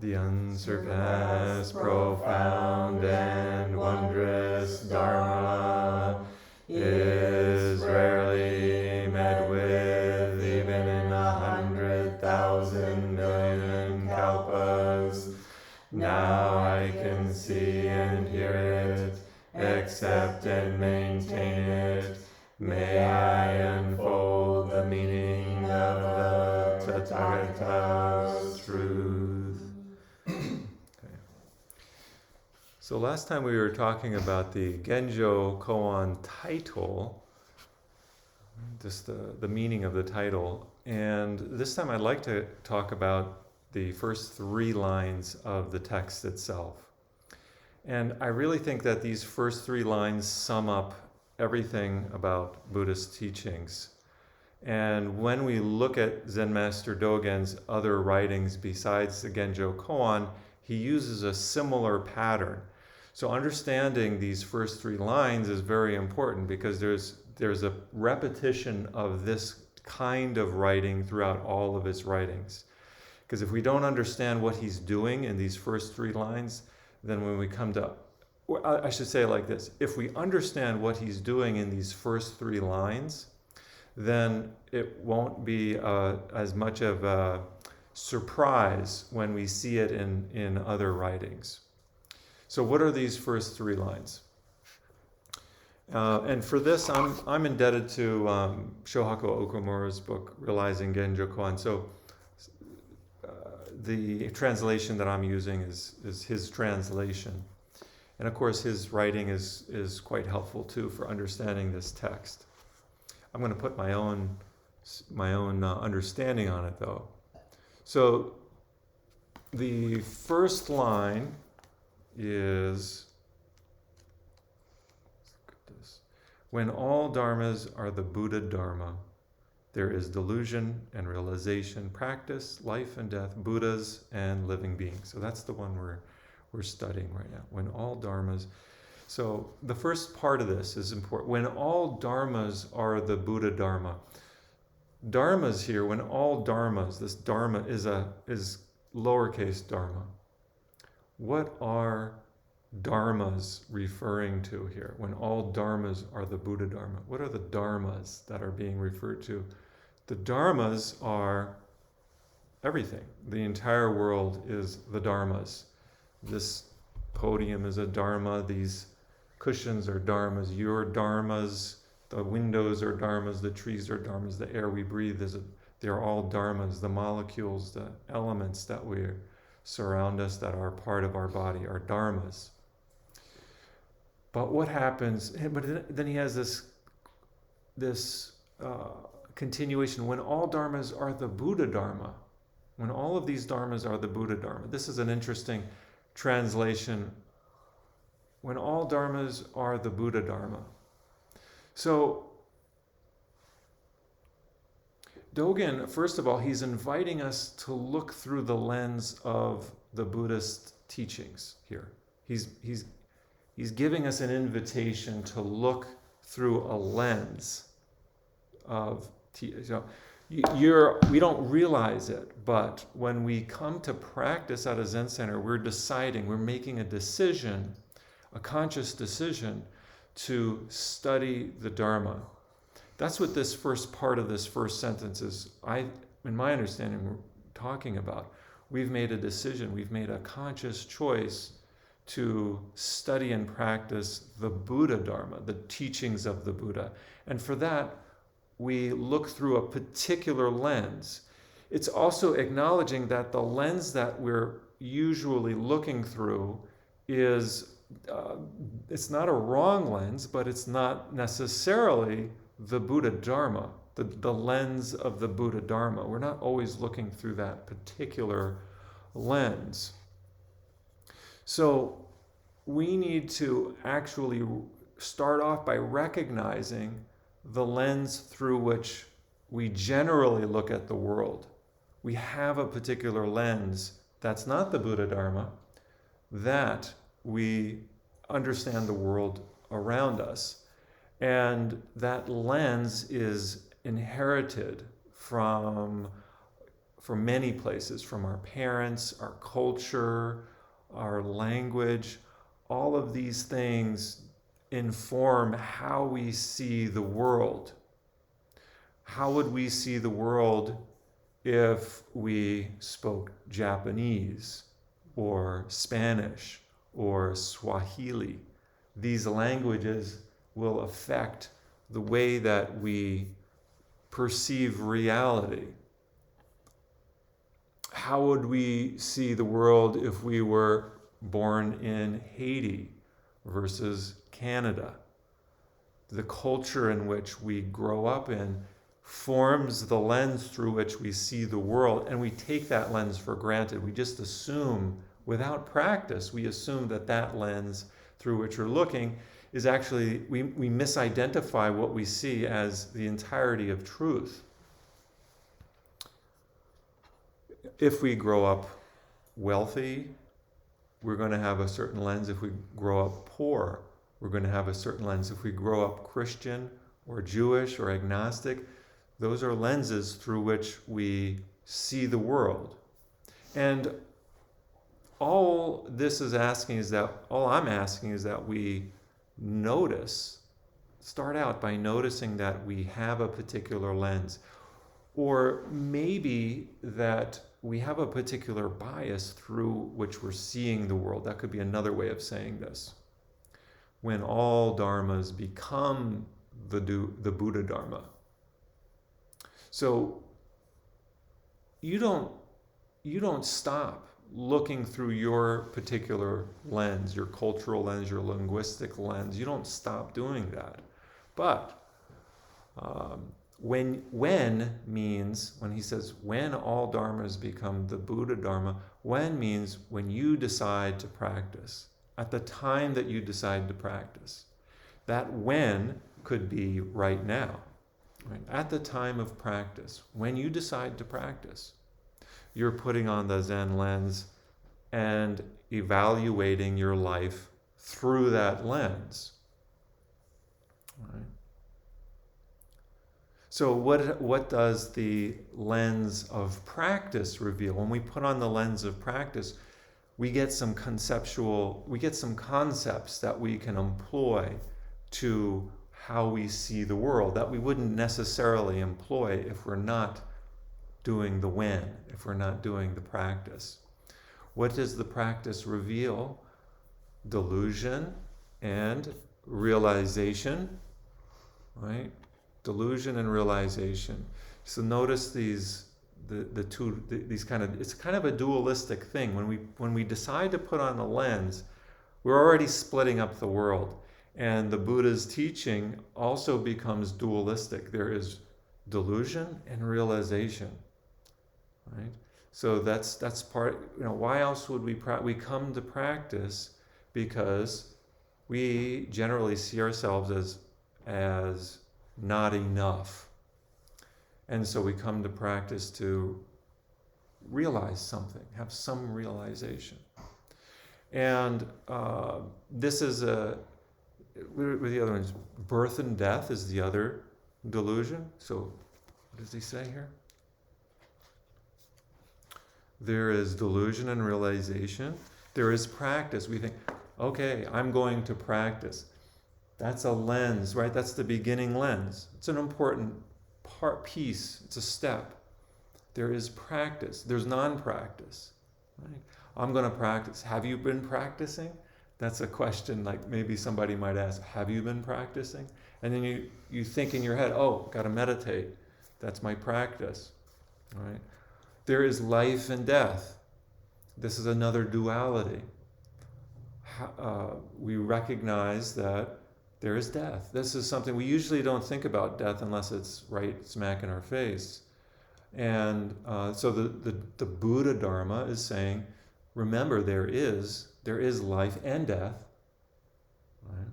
The unsurpassed, profound, and wondrous Dharma is rarely met with, even in 100,000 million kalpas. Now I can see and hear it, accept and maintain it. May I unfold the meaning of the Tathagata's truth. Okay. So last time we were talking about the Genjokoan title, just the meaning of the title, and this time I'd like to talk about the first 3 lines of the text itself. And I really think that these first 3 lines sum up everything about Buddhist teachings. And when we look at Zen Master Dogen's other writings besides the Genjokoan, he uses a similar pattern. So understanding these first 3 lines is very important because there's a repetition of this kind of writing throughout all of his writings. Because if we don't understand what he's doing in these first 3 lines, then when we come to, I should say it like this, if we understand what he's doing in these first 3 lines, then it won't be as much of a surprise when we see it in other writings. So what are these first 3 lines? And for this, I'm indebted to Shohaku Okumura's book, Realizing Genjokoan. So the translation that I'm using is his translation. And of course, his writing is quite helpful too for understanding this text. I'm going to put my own understanding on it though. So the first line is, when all dharmas are the Buddhadharma, there is delusion and realization, practice, life and death, Buddhas and living beings. So that's the one we're studying right now. When all dharmas. So the first part of this is important. When all dharmas are the Buddhadharma. Dharmas here, when all dharmas, this dharma is lowercase dharma. What are dharmas referring to here? When all dharmas are the Buddhadharma. What are the dharmas that are being referred to? The dharmas are everything. The entire world is the dharmas. This podium is a dharma. These cushions are dharmas. Your dharmas. The windows are dharmas. The trees are dharmas. The air we breathe they're all dharmas. The molecules, the elements that surround us that are part of our body are dharmas. But what happens? But then he has this continuation. When all dharmas are the Buddhadharma, when all of these dharmas are the Buddhadharma. This is an interesting translation. When all dharmas are the Buddhadharma. So Dogen, first of all, he's inviting us to look through the lens of the Buddhist teachings here. He's giving us an invitation to look through a lens of we don't realize it, but when we come to practice at a Zen center, we're making a decision, a conscious decision to study the Dharma. That's what this first part of this first sentence is, in my understanding, we're talking about. We've made a decision, we've made a conscious choice to study and practice the Buddhadharma, the teachings of the Buddha. And for that, we look through a particular lens. It's also acknowledging that the lens that we're usually looking through is, it's not a wrong lens, but it's not necessarily the Buddhadharma, the lens of the Buddhadharma. We're not always looking through that particular lens. So we need to actually start off by recognizing the lens through which we generally look at the world. We have a particular lens that's not the Buddhadharma, that we understand the world around us. And that lens is inherited from from many places, from our parents, our culture, our language. All of these things inform how we see the world. How would we see the world if we spoke Japanese or Spanish or Swahili? These languages will affect the way that we perceive reality. How would we see the world if we were born in Haiti versus Canada? The culture in which we grow up in forms the lens through which we see the world, and we take that lens for granted. We just assume, without practice, we assume that that lens through which we're looking is actually, we misidentify what we see as the entirety of truth. If we grow up wealthy, we're going to have a certain lens. If we grow up poor, we're going to have a certain lens. If we grow up Christian or Jewish or agnostic, those are lenses through which we see the world. And all I'm asking is that we start out by noticing that we have a particular lens, or maybe that we have a particular bias through which we're seeing the world. That could be another way of saying this. When all dharmas become the Buddhadharma. So you don't stop looking through your particular lens, your cultural lens, your linguistic lens. You don't stop doing that. But when he says when all dharmas become the Buddhadharma, when means when you decide to practice, at the time that you decide to practice. That when could be right now, right? At the time of practice, when you decide to practice, you're putting on the Zen lens and evaluating your life through that lens. Right? So what does the lens of practice reveal? When we put on the lens of practice, we get some concepts that we can employ to how we see the world that we wouldn't necessarily employ if we're not doing the when, if we're not doing the practice. What does the practice reveal? Delusion and realization, right? Delusion and realization. So notice it's kind of a dualistic thing. When we decide to put on a lens, we're already splitting up the world. And the Buddha's teaching also becomes dualistic. There is delusion and realization, right? So that's part, why else would we come to practice? Because we generally see ourselves as not enough. And so we come to practice to realize something, have some realization. And this is what are the other ones? Birth and death is the other delusion. So what does he say here? There is delusion and realization. There is practice. We think, okay, I'm going to practice. That's a lens, right? That's the beginning lens. It's an important piece. It's a step. There is practice. There's non-practice, right? I'm going to practice. Have you been practicing? That's a question like maybe somebody might ask, have you been practicing? And then you think in your head, oh, got to meditate. That's my practice, right? There is life and death. This is another duality. We recognize that there is death. This is something we usually don't think about death unless it's right smack in our face. And so the Buddhadharma is saying, remember, there is life and death. Right?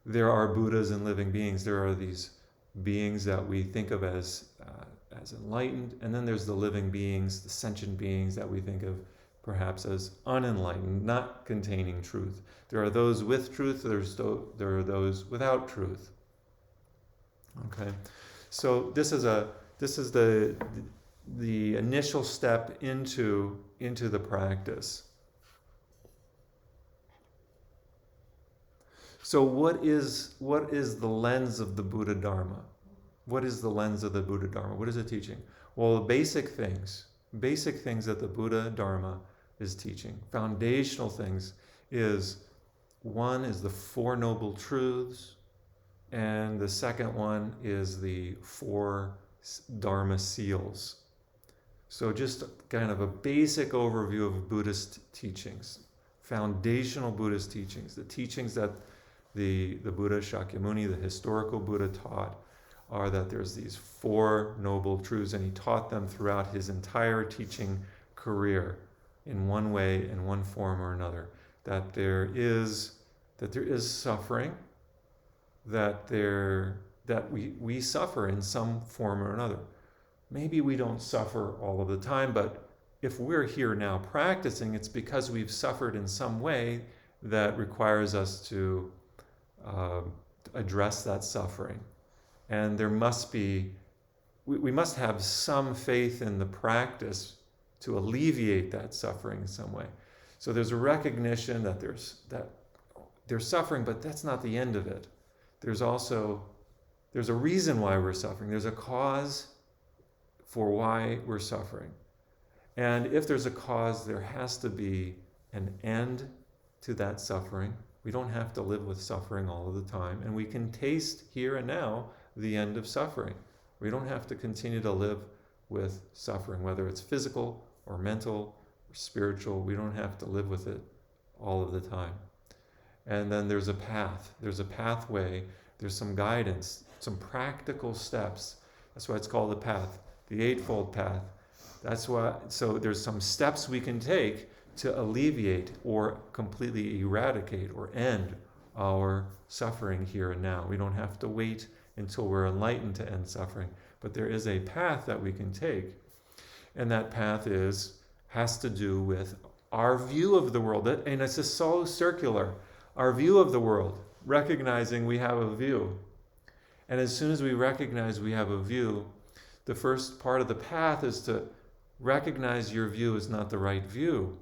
There are Buddhas and living beings. There are these beings that we think of as enlightened, and then there's the living beings, the sentient beings that we think of perhaps as unenlightened, not containing truth. There are those with truth, there are those without truth. Okay, so this is the the initial step into the practice. So what is the lens of the Buddhadharma? What is the lens of the Buddhadharma? What is it teaching? Well, the basic things that the Buddhadharma is teaching, foundational things, is one is the Four Noble Truths, and the second one is the Four Dharma Seals. So just kind of a basic overview of Buddhist teachings, foundational Buddhist teachings, the teachings that the Buddha Shakyamuni, the historical Buddha, taught, are that there's these four noble truths, and he taught them throughout his entire teaching career in one way, in one form or another. That there is suffering, that we suffer in some form or another. Maybe we don't suffer all of the time, but if we're here now practicing, it's because we've suffered in some way that requires us to address that suffering. And there must be, we must have some faith in the practice to alleviate that suffering in some way. So there's a recognition that there's suffering, but that's not the end of it. There's a reason why we're suffering. There's a cause for why we're suffering. And if there's a cause, there has to be an end to that suffering. We don't have to live with suffering all of the time, and we can taste here and now the end of suffering. We don't have to continue to live with suffering, whether it's physical or mental or spiritual. We don't have to live with it all of the time. And then there's a path, there's a pathway, there's some guidance, some practical steps. That's why it's called the path, the Eightfold Path. So there's some steps we can take to alleviate or completely eradicate or end our suffering here and now. We don't have to wait until we're enlightened to end suffering, but there is a path that we can take. And that path has to do with our view of the world. And it's just so circular. Our view of the world, recognizing we have a view. And as soon as we recognize we have a view, the first part of the path is to recognize your view is not the right view,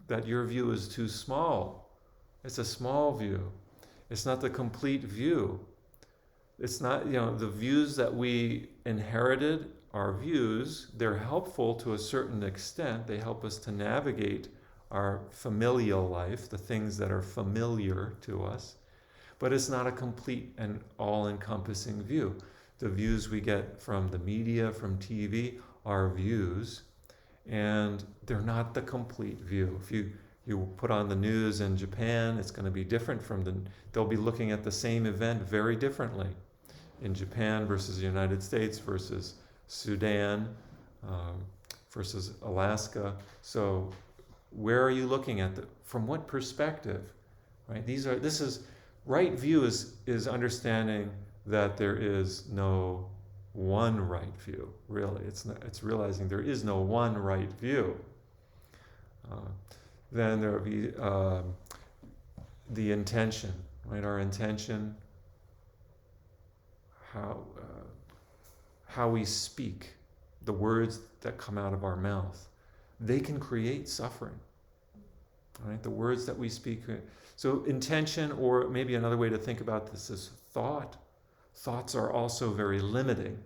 that your view is too small. It's a small view. It's not the complete view. It's not, the views that we inherited are views. They're helpful to a certain extent. They help us to navigate our familial life, the things that are familiar to us. But it's not a complete and all-encompassing view. The views we get from the media, from TV, are views, and they're not the complete view. If you put on the news in Japan, it's going to be different they'll be looking at the same event very differently in Japan versus the United States versus Sudan versus Alaska. So where are you looking at from what perspective, right? Right view is understanding that there is no one right view, really. It's realizing there is no one right view. Then there will be the intention, right? Our intention, how we speak, the words that come out of our mouth, they can create suffering, right? The words that we speak. So intention, or maybe another way to think about this is thought. Thoughts are also very limiting.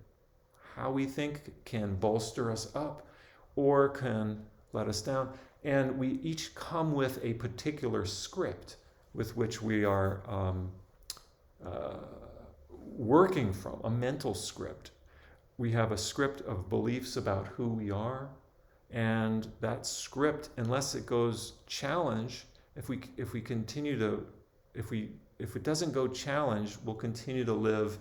How we think can bolster us up or can let us down. And we each come with a particular script with which we are working from, a mental script. We have a script of beliefs about who we are, and that script, unless it goes challenge, if it doesn't go challenge, we'll continue to live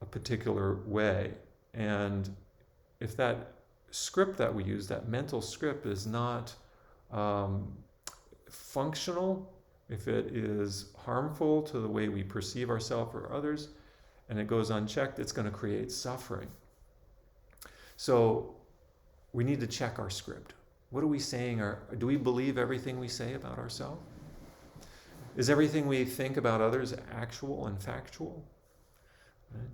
a particular way. And if that script that we use, that mental script, is not functional, if it is harmful to the way we perceive ourselves or others, and it goes unchecked, it's going to create suffering. So we need to check our script. What are we saying? Do we believe everything we say about ourselves? Is everything we think about others actual and factual? Right?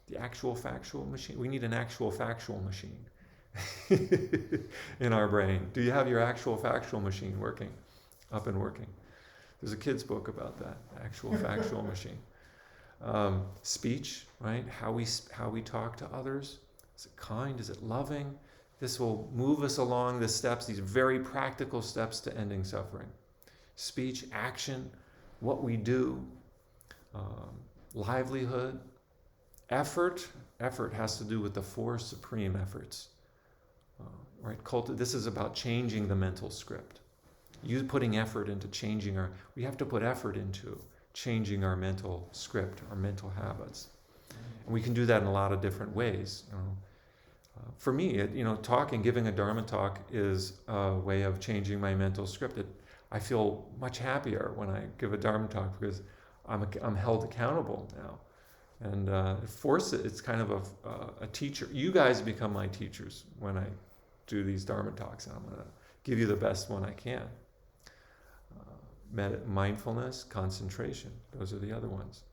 The actual factual machine. We need an actual factual machine. in our brain. Do you have your actual factual machine up and working? There's a kid's book about that, actual factual machine. Speech, right? How we talk to others. Is it kind? Is it loving? This will move us along the steps, these very practical steps to ending suffering. Speech, action, what we do, livelihood, effort. Effort has to do with the four supreme efforts. Right? This is about changing the mental script. You putting effort into changing we have to put effort into changing our mental script, our mental habits. And we can do that in a lot of different ways. For me, giving a Dharma talk is a way of changing my mental script. I feel much happier when I give a Dharma talk because I'm held accountable now. And it's kind of a teacher. You guys become my teachers when I do these Dharma talks, and I'm going to give you the best one I can. Mindfulness, concentration, those are the other ones.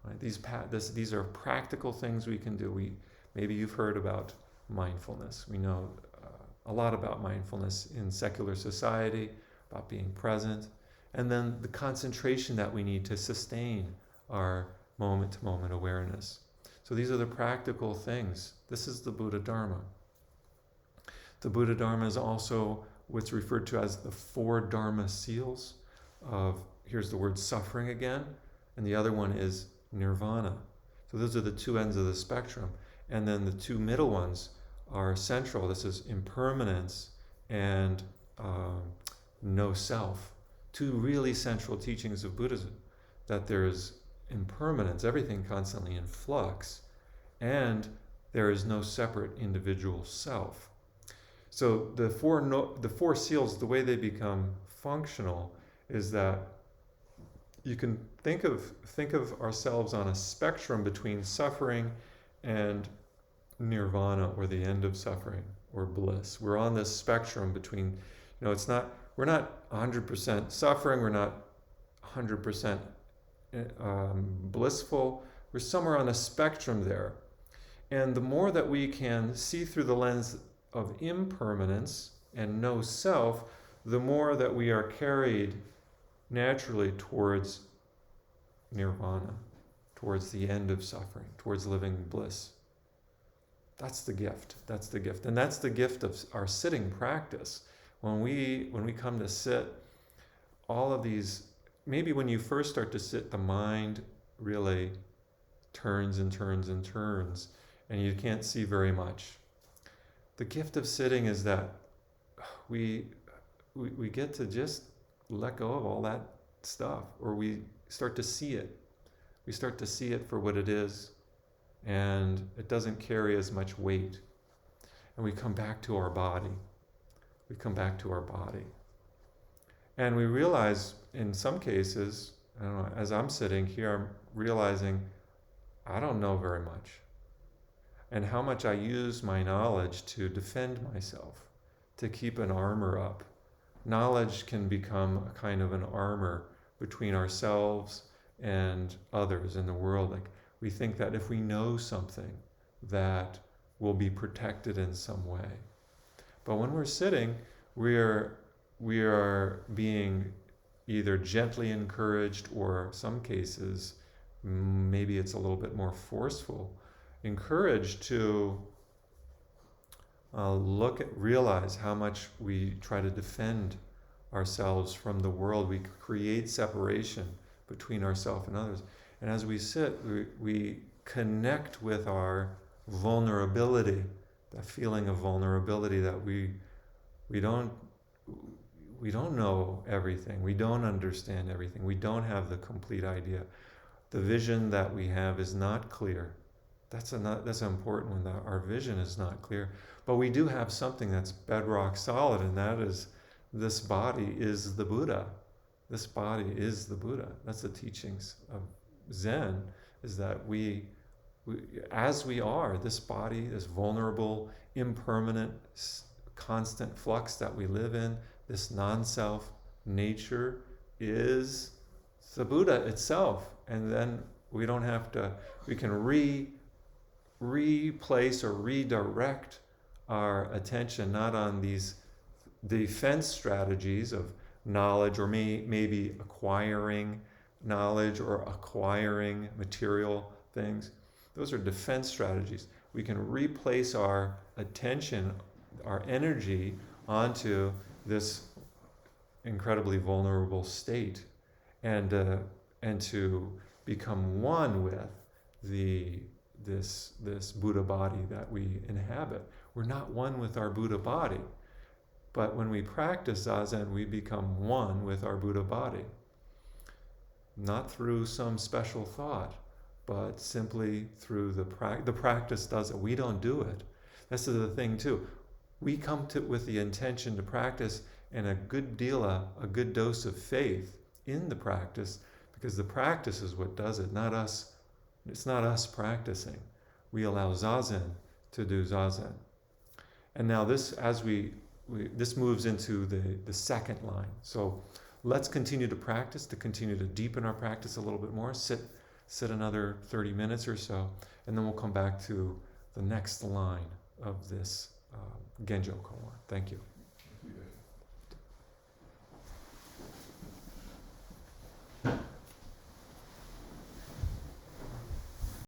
Right? These are practical things we can do. Maybe you've heard about mindfulness. We know a lot about mindfulness in secular society, about being present, and then the concentration that we need to sustain our moment-to-moment awareness. So these are the practical things. This is the Buddhadharma. The Buddhadharma is also what's referred to as the four Dharma seals of, here's the word suffering again, and the other one is nirvana. So those are the two ends of the spectrum. And then the two middle ones are central. This is impermanence and no self. Two really central teachings of Buddhism, that there is impermanence, everything constantly in flux, and there is no separate individual self. So the four seals, the way they become functional is that you can think of ourselves on a spectrum between suffering and nirvana, or the end of suffering, or bliss. We're on this spectrum between, we're not 100% suffering, we're not 100% blissful. We're somewhere on a spectrum there. And the more that we can see through the lens of impermanence and no self, the more that we are carried naturally towards nirvana, towards the end of suffering, towards living bliss. That's the gift. That's the gift. And that's the gift of our sitting practice. When we come to sit, all of these, maybe when you first start to sit, the mind really turns and turns and turns, and you can't see very much. The gift of sitting is that we get to just let go of all that stuff, or we start to see it. We start to see it for what it is, and it doesn't carry as much weight. And we come back to our body. We come back to our body. And we realize in some cases, I don't know, as I'm sitting here, I'm realizing I don't know very much. And how much I use my knowledge to defend myself, to keep an armor up. Knowledge can become a kind of an armor between ourselves and others in the world. Like, we think that if we know something, that we'll be protected in some way. But when we're sitting, we are being either gently encouraged, or some cases, maybe it's a little bit more forceful, encouraged to realize how much we try to defend ourselves from the world. We create separation between ourselves and others. And as we sit, we connect with our vulnerability, that feeling of vulnerability that we don't know everything, we don't understand everything, we don't have the complete idea. The vision that we have is not clear. That's an important one, that our vision is not clear. But we do have something that's bedrock solid, and that is this body is the Buddha. This body is the Buddha. That's the teachings of Zen, is that we as we are, this body, this vulnerable, impermanent, constant flux that we live in, this non-self nature is the Buddha itself. And then we don't have to, we can replace or redirect our attention not on these defense strategies of knowledge, or maybe acquiring knowledge or acquiring material things. Those are defense strategies. We can replace our attention, our energy, onto this incredibly vulnerable state, and to become one with this Buddha body that we inhabit. We're not one with our Buddha body, but when we practice Zazen, we become one with our Buddha body. Not through some special thought, but simply through the practice does it. We don't do it. This is the thing too. We come to with the intention to practice, and a good dose of faith in the practice, because the practice is what does it, not us. It's not us practicing. We allow Zazen to do Zazen. And now this, as this moves into the second line. So let's continue to practice, to continue to deepen our practice a little bit more. Sit another 30 minutes or so, and then we'll come back to the next line of this Genjokoan. Thank you.